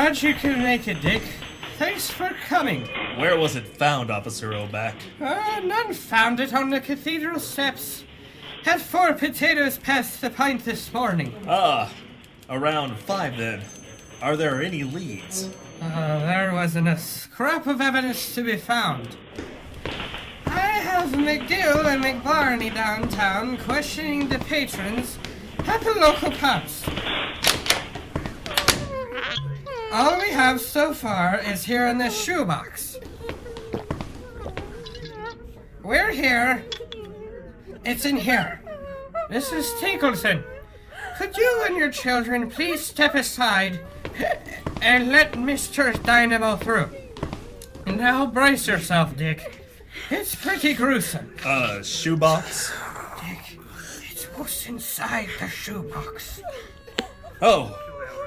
Glad you could make it, Dick. Thanks for coming. Where was it found, Officer O'Back? None found it on the cathedral steps. Had 4 potatoes past the pint this morning. Around 5 then. Are there any leads? There wasn't a scrap of evidence to be found. I have McGill and McBarney downtown questioning the patrons at the local pubs. All we have so far is here in this shoebox. We're here. It's in here. Mrs. Tinkleton, could you and your children please step aside and let Mr. Dynamo through? Now brace yourself, Dick. It's pretty gruesome. Shoebox? Dick, it's what's inside the shoebox. Oh,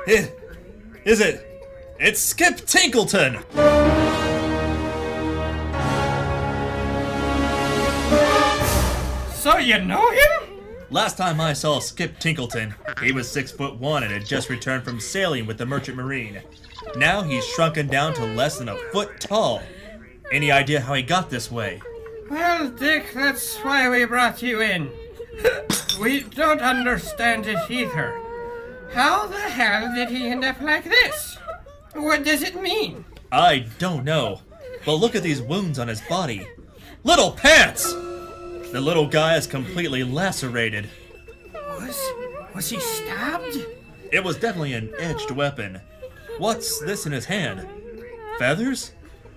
is it? It's Skip Tinkleton! So you know him? Last time I saw Skip Tinkleton, he was 6'1" and had just returned from sailing with the Merchant Marine. Now he's shrunken down to less than a foot tall. Any idea how he got this way? Well, Dick, that's why we brought you in. We don't understand it either. How the hell did he end up like this? What does it mean? I don't know, but look at these wounds on his body. Little pants! The little guy is completely lacerated. Was he stabbed? It was definitely an edged weapon. What's this in his hand? Feathers?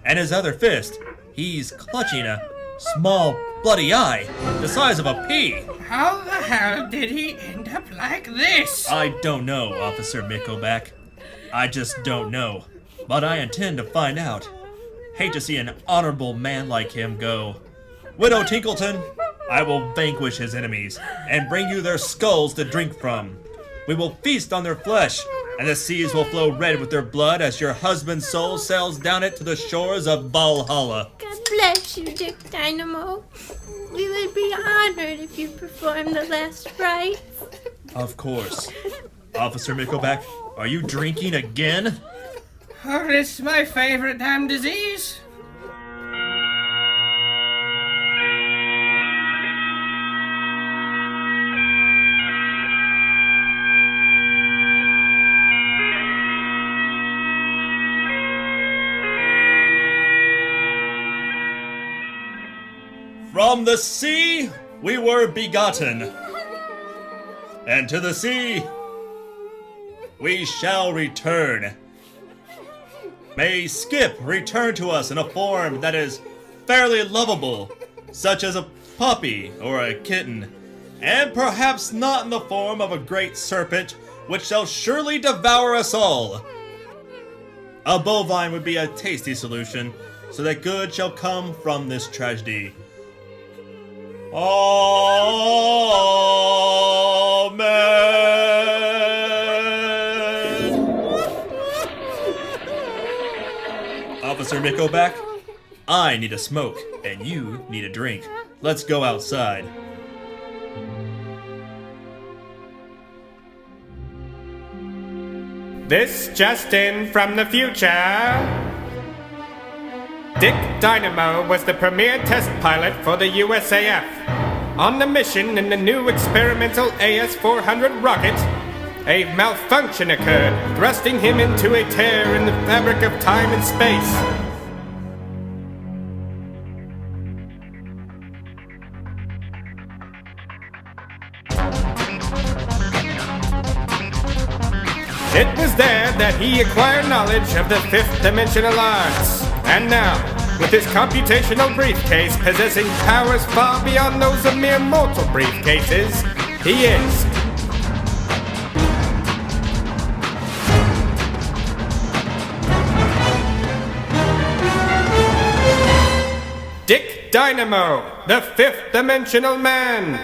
And his other fist, he's clutching a small bloody eye, the size of a pea. How the hell did he end up like this? I don't know, Officer Mickleback. I just don't know. But I intend to find out. Hate to see an honorable man like him go. Widow Tinkleton, I will vanquish his enemies and bring you their skulls to drink from. We will feast on their flesh, and the seas will flow red with their blood as your husband's soul sails down it to the shores of Valhalla. God bless you, Dick Dynamo. We would be honored if you performed the last rites. Of course. Officer Mickleback, are you drinking again? Oh, it's my favorite damn disease. From the sea we were begotten, and to the sea we shall return. May Skip return to us in a form that is fairly lovable, such as a puppy or a kitten, and perhaps not in the form of a great serpent which shall surely devour us all. A bovine would be a tasty solution, so that good shall come from this tragedy. Amen. Officer Mickleback, I need a smoke, and you need a drink. Let's go outside. This just in from the future. Dick Dynamo was the premier test pilot for the USAF. On the mission in the new experimental AS-400 rocket, a malfunction occurred, thrusting him into a tear in the fabric of time and space. It was there that he acquired knowledge of the fifth dimensional arts. And now, with his computational briefcase possessing powers far beyond those of mere mortal briefcases, he is Dick Dynamo, the fifth dimensional man.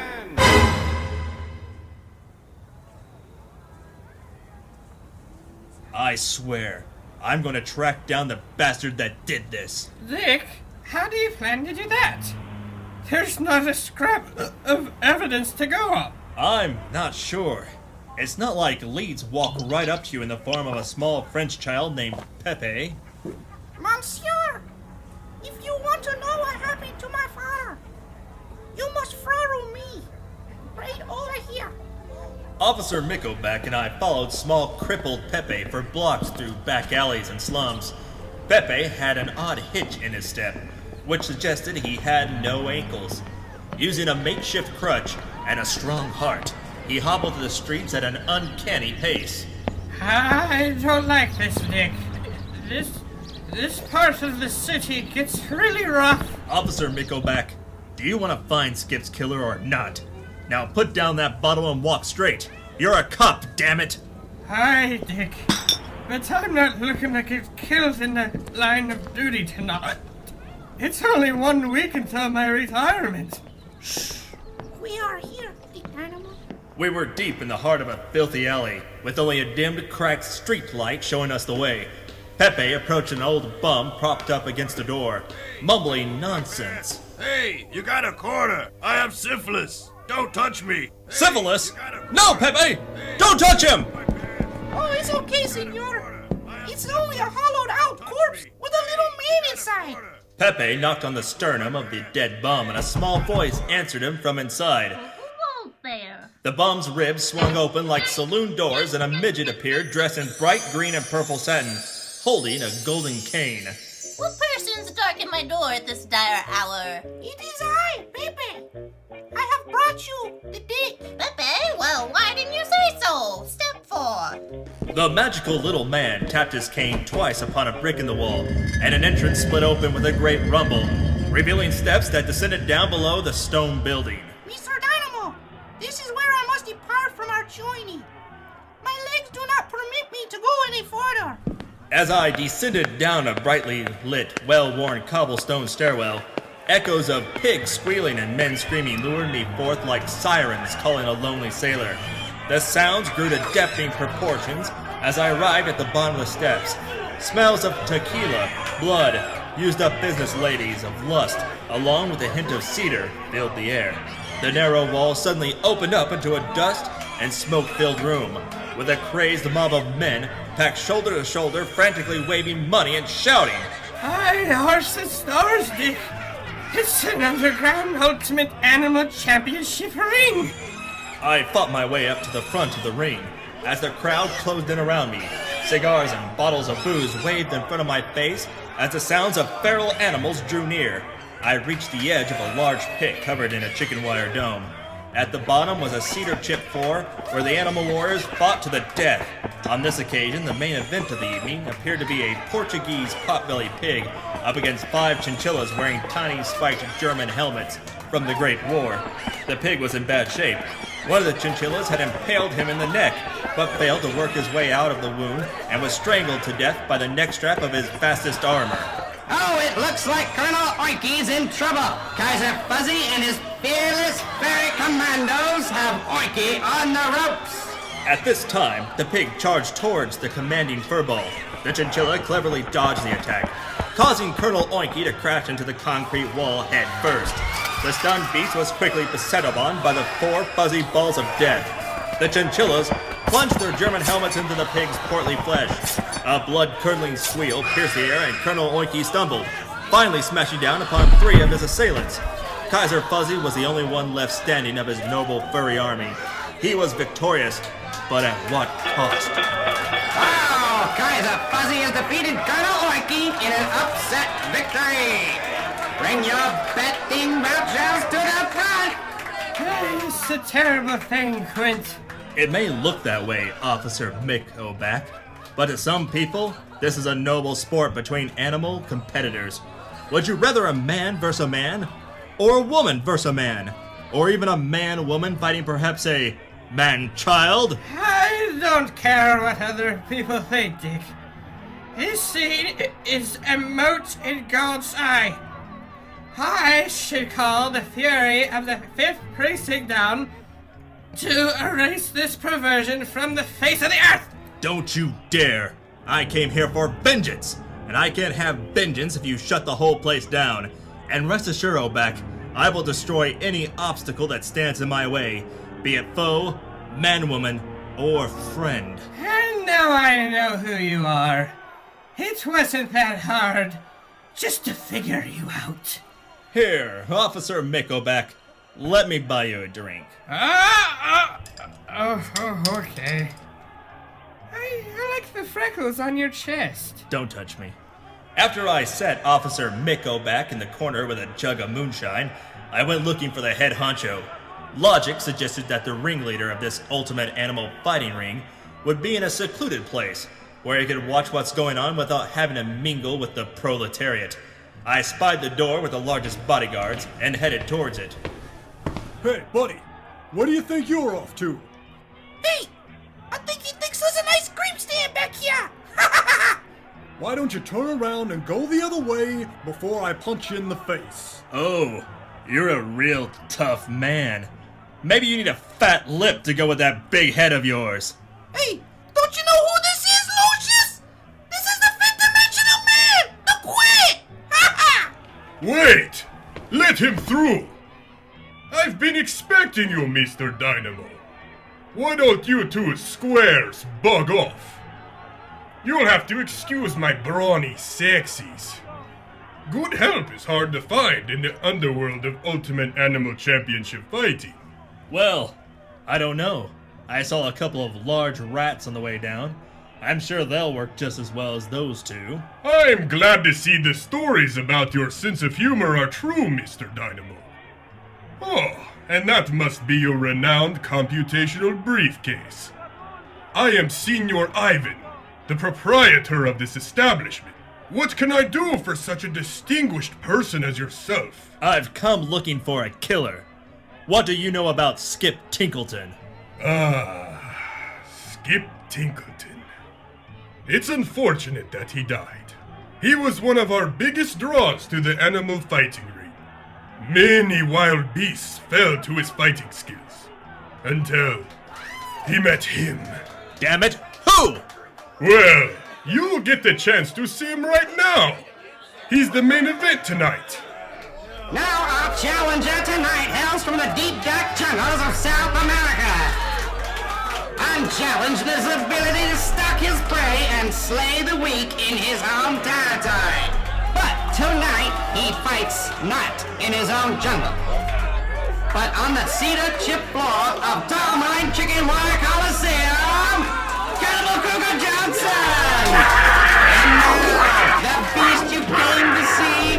I swear, I'm going to track down the bastard that did this. Dick, how do you plan to do that? There's not a scrap of evidence to go on. I'm not sure. It's not like leads walk right up to you in the form of a small French child named Pepe. Monsieur, if you want to know what happened to my father, you must follow me. Right over here. Officer Mickoback and I followed small crippled Pepe for blocks through back alleys and slums. Pepe had an odd hitch in his step, which suggested he had no ankles. Using a makeshift crutch and a strong heart, he hobbled the streets at an uncanny pace. I don't like this, Dick. This part of the city gets really rough. Officer Mickoback, do you want to find Skip's killer or not? Now put down that bottle and walk straight. You're a cop, damn it! Hi, Dick. But I'm not looking to get killed in the line of duty tonight. It's only 1 week until my retirement. We are here, the Dynamo. We were deep in the heart of a filthy alley, with only a dimmed, cracked street light showing us the way. Pepe approached an old bum propped up against the door, mumbling nonsense. Hey, you got a quarter. I have syphilis. Don't touch me. Syphilis? No, Pepe! Don't touch him! Oh, it's okay, senor. It's only a hollowed-out corpse with a little man inside. Pepe knocked on the sternum of the dead bum, and a small voice answered him from inside. Whoa there. The bum's ribs swung open like saloon doors, and a midget appeared dressed in bright green and purple satin, holding a golden cane. What person's darkened my door at this dire hour? It is I, Pepe. I have brought you the dick. Pepe? Well, why didn't you say so? Step 4. The magical little man tapped his cane twice upon a brick in the wall, and an entrance split open with a great rumble, revealing steps that descended down below the stone building. Mr. Dynamo, this is where I must depart from our journey. My legs do not permit me to go any further. As I descended down a brightly lit, well-worn cobblestone stairwell, echoes of pigs squealing and men screaming lured me forth like sirens calling a lonely sailor. The sounds grew to deafening proportions as I arrived at the bottom of the steps. Smells of tequila, blood, used-up business ladies, of lust, along with a hint of cedar, filled the air. The narrow wall suddenly opened up into a dust and smoke-filled room, with a crazed mob of men packed shoulder to shoulder, frantically waving money and shouting. Hi, horses stores, Dick. It's an underground Ultimate Animal Championship ring. I fought my way up to the front of the ring. As the crowd closed in around me, cigars and bottles of booze waved in front of my face as the sounds of feral animals drew near. I reached the edge of a large pit covered in a chicken wire dome. At the bottom was a cedar chip floor where the animal warriors fought to the death. On this occasion, the main event of the evening appeared to be a Portuguese potbelly pig up against 5 chinchillas wearing tiny spiked German helmets from the Great War. The pig was in bad shape. One of the chinchillas had impaled him in the neck, but failed to work his way out of the wound and was strangled to death by the neck strap of his fastest armor. Oh, it looks like Colonel Oinky's in trouble. Kaiser Fuzzy and his fearless fairy commandos have Oinky on the ropes. At this time, the pig charged towards the commanding furball. The chinchilla cleverly dodged the attack, causing Colonel Oinky to crash into the concrete wall head first. The stunned beast was quickly beset upon by the 4 fuzzy balls of death. The chinchillas plunged their German helmets into the pig's portly flesh. A blood-curdling squeal pierced the air and Colonel Oinky stumbled, finally smashing down upon 3 of his assailants. Kaiser Fuzzy was the only one left standing of his noble furry army. He was victorious, but at what cost? Oh, Kaiser Fuzzy has defeated Colonel Oinky in an upset victory. Bring your betting vouchers to the front. It's a terrible thing, Quint. It may look that way, Officer Mickoback, but to some people, this is a noble sport between animal competitors. Would you rather a man versus a man? Or a woman versus a man? Or even a man-woman fighting perhaps a man-child? I don't care what other people think, Dick. This scene is a mote in God's eye. I should call the fury of the 5th Precinct down to erase this perversion from the face of the earth! Don't you dare! I came here for vengeance! And I can't have vengeance if you shut the whole place down. And rest assured, Oback, I will destroy any obstacle that stands in my way, be it foe, man-woman, or friend. And now I know who you are. It wasn't that hard just to figure you out. Here, Officer Mickelback, let me buy you a drink. Okay. I like the freckles on your chest. Don't touch me. After I set Officer Mickelback in the corner with a jug of moonshine, I went looking for the head honcho. Logic suggested that the ringleader of this ultimate animal fighting ring would be in a secluded place, where he could watch what's going on without having to mingle with the proletariat. I spied the door with the largest bodyguards and headed towards it. Hey, buddy, what do you think you're off to? Hey, I think he thinks there's an ice cream stand back here. Why don't you turn around and go the other way before I punch you in the face? Oh, you're a real tough man. Maybe you need a fat lip to go with that big head of yours. Hey, don't you know who this is, Lucius? This is the fifth dimensional man, the Quit. Wait! Let him through! I've been expecting you, Mr. Dynamo. Why don't you two squares bug off? You'll have to excuse my brawny sexies. Good help is hard to find in the underworld of Ultimate Animal Championship fighting. Well, I don't know. I saw a couple of large rats on the way down. I'm sure they'll work just as well as those two. I'm glad to see the stories about your sense of humor are true, Mr. Dynamo. Oh, and that must be your renowned computational briefcase. I am Senior Ivan, the proprietor of this establishment. What can I do for such a distinguished person as yourself? I've come looking for a killer. What do you know about Skip Tinkleton? Skip Tinkleton. It's unfortunate that he died. He was one of our biggest draws to the animal fighting ring. Many wild beasts fell to his fighting skills. Until he met him. Damn it, who? Well, you'll get the chance to see him right now. He's the main event tonight. Now our challenger tonight hails from the deep dark jungles of South America. Unchallenged in his ability to stalk his prey and slay the weak in his own territory. But tonight he fights not in his own jungle, but on the cedar chip floor of Tallmine Chicken Wire Coliseum, Cannibal Cougar Johnson! And now, the beast you came to see,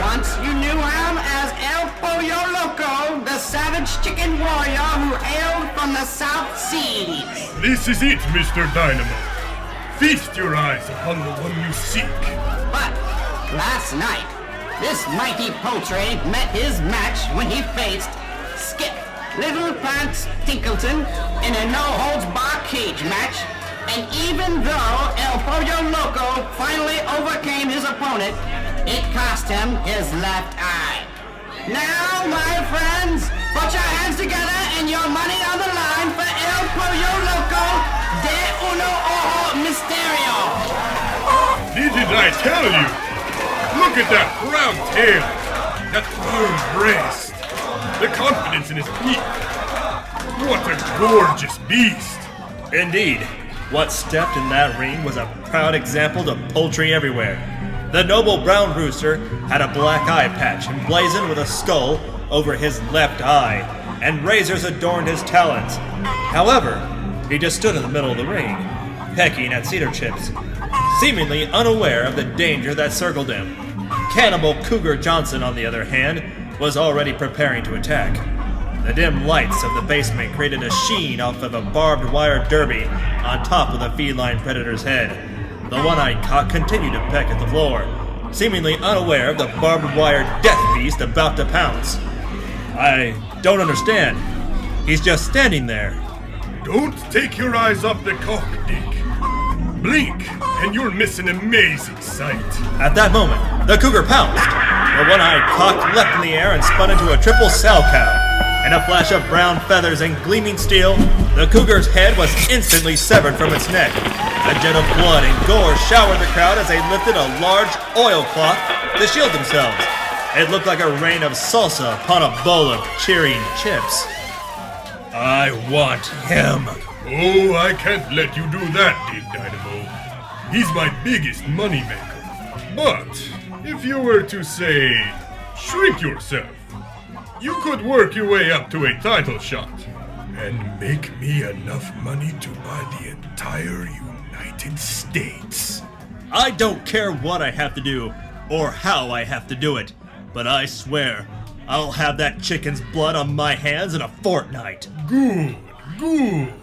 once you knew him as El Pollo Loco, the savage chicken warrior who hailed from the South Seas. This is it, Mr. Dynamo. Feast your eyes upon the one you seek. But last night, this mighty poultry met his match when he faced Skip Little Pants Tinkleton in a no-holds-barred cage match. And even though El Pollo Loco finally overcame his opponent, it cost him his left eye. Now, my friends, put your hands together and your money on the line for El Pollo Loco de Uno Ojo Misterio. Didn't I tell you? Look at that round tail, that firm breast, the confidence in his peak. What a gorgeous beast. Indeed, what stepped in that ring was a proud example to poultry everywhere. The noble brown rooster had a black eye patch emblazoned with a skull over his left eye, and razors adorned his talons. However, he just stood in the middle of the ring, pecking at cedar chips, seemingly unaware of the danger that circled him. Cannibal Cougar Johnson, on the other hand, was already preparing to attack. The dim lights of the basement created a sheen off of a barbed wire derby on top of the feline predator's head. The one-eyed cock continued to peck at the floor, seemingly unaware of the barbed wire death beast about to pounce. I don't understand. He's just standing there. Don't take your eyes off the cock, Dick. Blink, and you'll miss an amazing sight. At that moment, the cougar pounced. The one-eyed cock leapt in the air and spun into a triple sow cow. In a flash of brown feathers and gleaming steel, the cougar's head was instantly severed from its neck. A jet of blood and gore showered the crowd as they lifted a large oilcloth to shield themselves. It looked like a rain of salsa upon a bowl of cheering chips. I want him, Oh, I can't let you do that, Dig Dynamo. He's my biggest moneymaker. But if you were to, say, shrink yourself, you could work your way up to a title shot and make me enough money to buy the entire United States. I don't care what I have to do or how I have to do it, but I swear I'll have that chicken's blood on my hands in a fortnight. Good, good.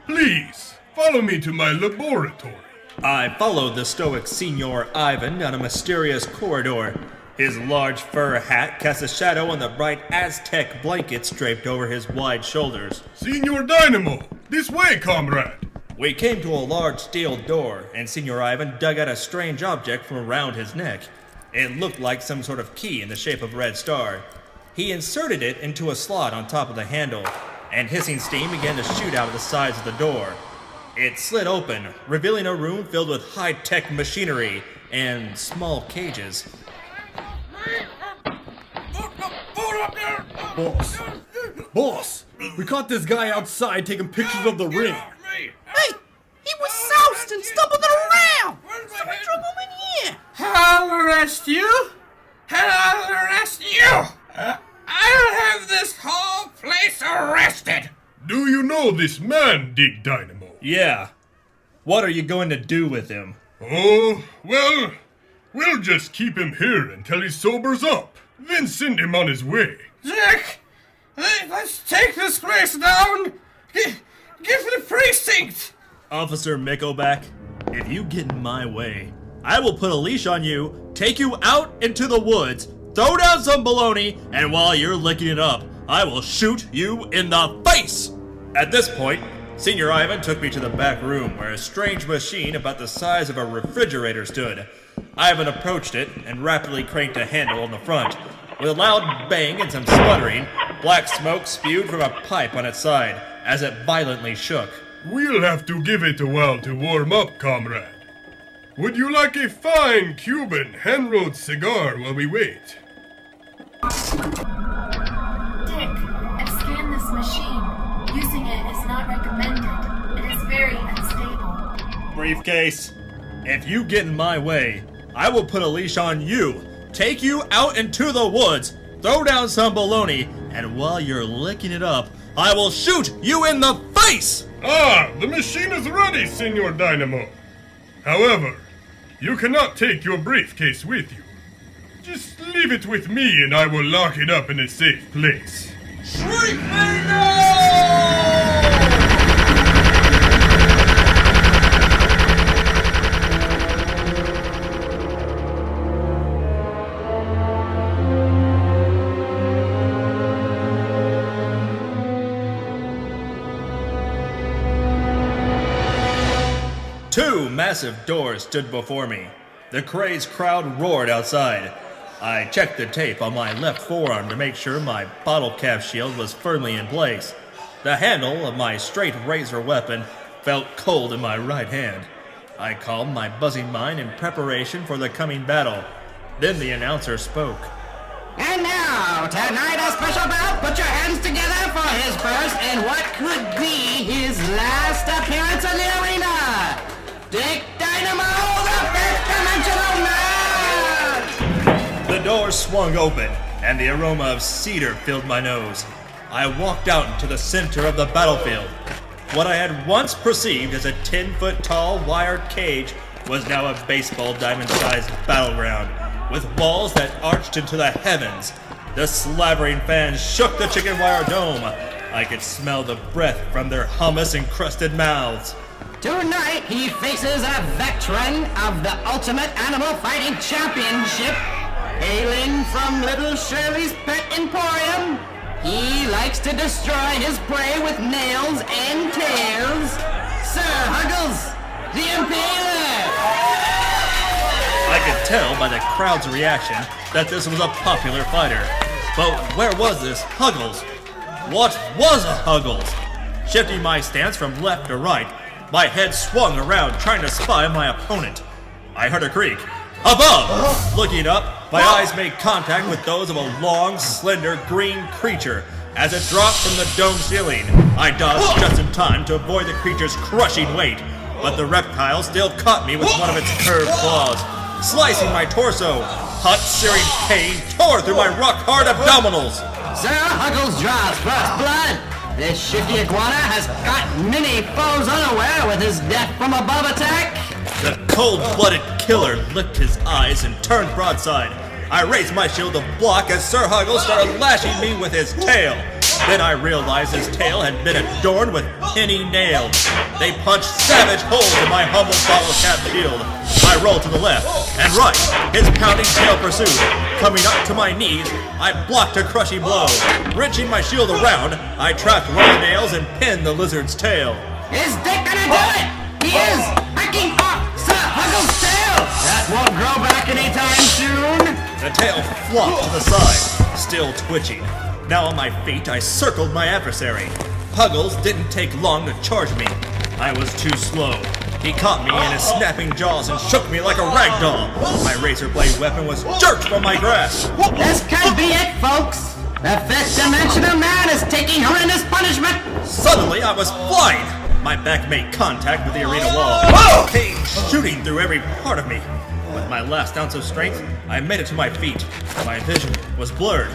Please, follow me to my laboratory. I followed the stoic Senor Ivan down a mysterious corridor. His large fur hat cast a shadow on the bright Aztec blankets draped over his wide shoulders. Senor Dynamo, this way, comrade. We came to a large steel door, and Senor Ivan dug out a strange object from around his neck. It looked like some sort of key in the shape of a red star. He inserted it into a slot on top of the handle, and hissing steam began to shoot out of the sides of the door. It slid open, revealing a room filled with high-tech machinery and small cages. Boss, we caught this guy outside taking pictures of the ring. Hey, he was soused and stumbling around. So we drove him in here. I'll arrest you! And I'll arrest you! I'll have this whole place arrested! Do you know this man, Dig Dynamo? Yeah. What are you going to do with him? Oh, well, we'll just keep him here until he sobers up, then send him on his way. Jack! Let's take this place down! Give the precinct! Officer Mickleback, if you get in my way, I will put a leash on you, take you out into the woods, throw down some baloney, and while you're licking it up, I will shoot you in the face! At this point, Senor Ivan took me to the back room where a strange machine about the size of a refrigerator stood. Ivan approached it and rapidly cranked a handle on the front. With a loud bang and some sputtering, black smoke spewed from a pipe on its side as it violently shook. We'll have to give it a while to warm up, comrade. Would you like a fine Cuban hand-rolled cigar while we wait? Dick, I've scanned this machine. Using it is not recommended. It is very unstable. Briefcase, if you get in my way, I will put a leash on you, take you out into the woods, throw down some baloney, and while you're licking it up, I will shoot you in the face! Ah, the machine is ready, Senor Dynamo. However, you cannot take your briefcase with you. Just leave it with me and I will lock it up in a safe place. Shriek me now! Two massive doors stood before me. The crazed crowd roared outside. I checked the tape on my left forearm to make sure my bottle cap shield was firmly in place. The handle of my straight razor weapon felt cold in my right hand. I calmed my buzzing mind in preparation for the coming battle. Then the announcer spoke. And now, tonight a special bout. Put your hands together for his first and what could be his last appearance in the arena. Dick Dynamo, the fifth Dimensional Man! The door swung open, and the aroma of cedar filled my nose. I walked out into the center of the battlefield. What I had once perceived as a 10-foot-tall wired cage was now a baseball diamond-sized battleground, with walls that arched into the heavens. The slavering fans shook the chicken wire dome. I could smell the breath from their hummus-encrusted mouths. Tonight he faces a veteran of the Ultimate Animal Fighting Championship, hailing from Little Shirley's Pet Emporium. He likes to destroy his prey with nails and tails. Sir Huggles, the Impaler! I could tell by the crowd's reaction that this was a popular fighter. But where was this Huggles? What was a Huggles? Shifting my stance from left to right, my head swung around trying to spy my opponent. I heard a creak. Above! Looking up, my eyes made contact with those of a long, slender, green creature. As it dropped from the dome ceiling, I dodged just in time to avoid the creature's crushing weight, but the reptile still caught me with one of its curved claws, slicing my torso. Hot, searing pain tore through my rock-hard abdominals. Sir Huggles draws first blood. This shifty iguana has got many foes unaware with his death from above attack. The cold-blooded killer licked his eyes and turned broadside. I raised my shield to block as Sir Huggles started lashing me with his tail. Then I realized his tail had been adorned with penny nails. They punched savage holes in my humble bottle cap shield. I rolled to the left and right, his pounding tail pursued. Coming up to my knees, I blocked a crushing blow. Wrenching my shield around, I trapped one of the nails and pinned the lizard's tail. Is Dick gonna do it? He is hacking off Sir Huggles' tail. That won't grow back anytime soon. The tail flopped to the side, still twitching. Now on my feet, I circled my adversary. Huggles didn't take long to charge me. I was too slow. He caught me in his snapping jaws and shook me like a rag doll. My razor blade weapon was jerked from my grasp. This could be it, folks. The fifth Dimensional Man is taking horrendous punishment. Suddenly, I was flying. My back made contact with the arena wall. Pain shooting through every part of me. With my last ounce of strength, I made it to my feet. My vision was blurred.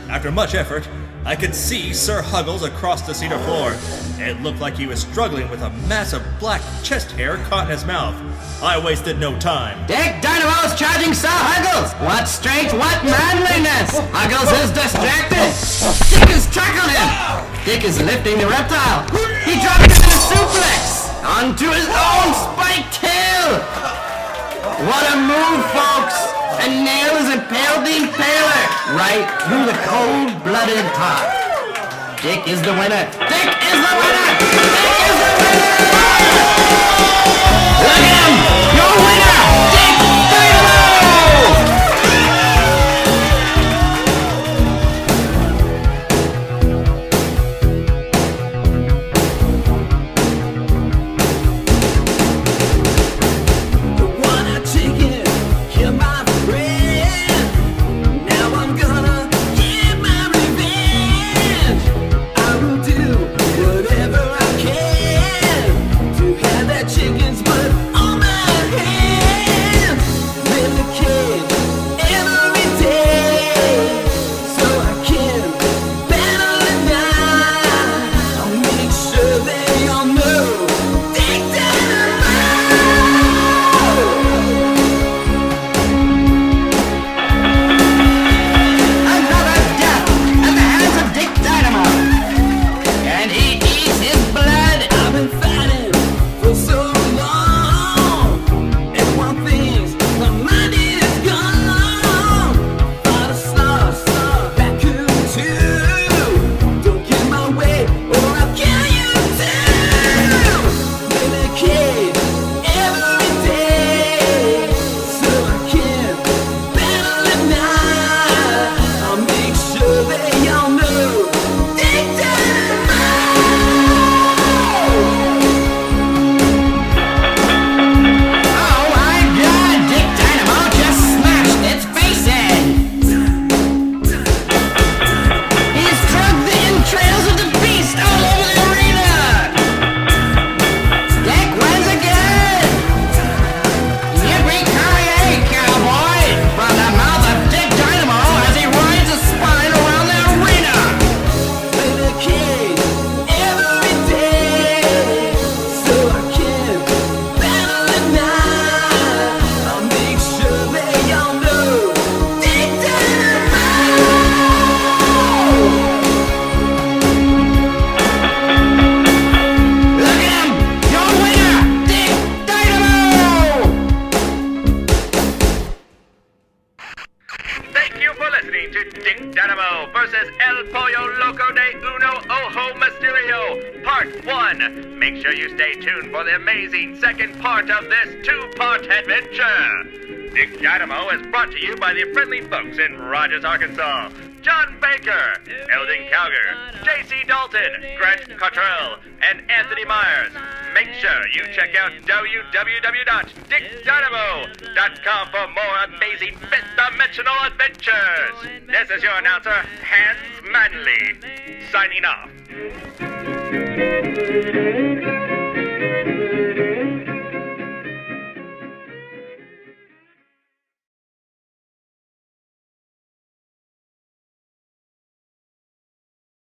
After much effort, I could see Sir Huggles across the cedar floor. It looked like he was struggling with a mass of black chest hair caught in his mouth. I wasted no time. Dick Dynamo's charging Sir Huggles. What strength, what manliness! Huggles is distracted. Dick has tackled him. Dick is lifting the reptile. He dropped it in a suplex onto his own spiked tail. What a move, folks! A nail is impaled the impaler right through the cold-blooded heart. Dick is the winner. Dick is the winner. Dick is the winner. Look at him, your winner, Dick Dynamo. Dynamo versus El Pollo Loco de Uno Ojo Mysterio, Part 1. Make sure you stay tuned for the amazing second part of this two-part adventure. Dick Dynamo is brought to you by the friendly folks in Rogers, Arkansas. John Baker, Eldon Calger, J.C. Dalton, Grant Cottrell, and Anthony Myers. Make sure you check out www.dickdynamo.com for more amazing fifth-dimensional adventures. This is your announcer, Hans Manley, signing off.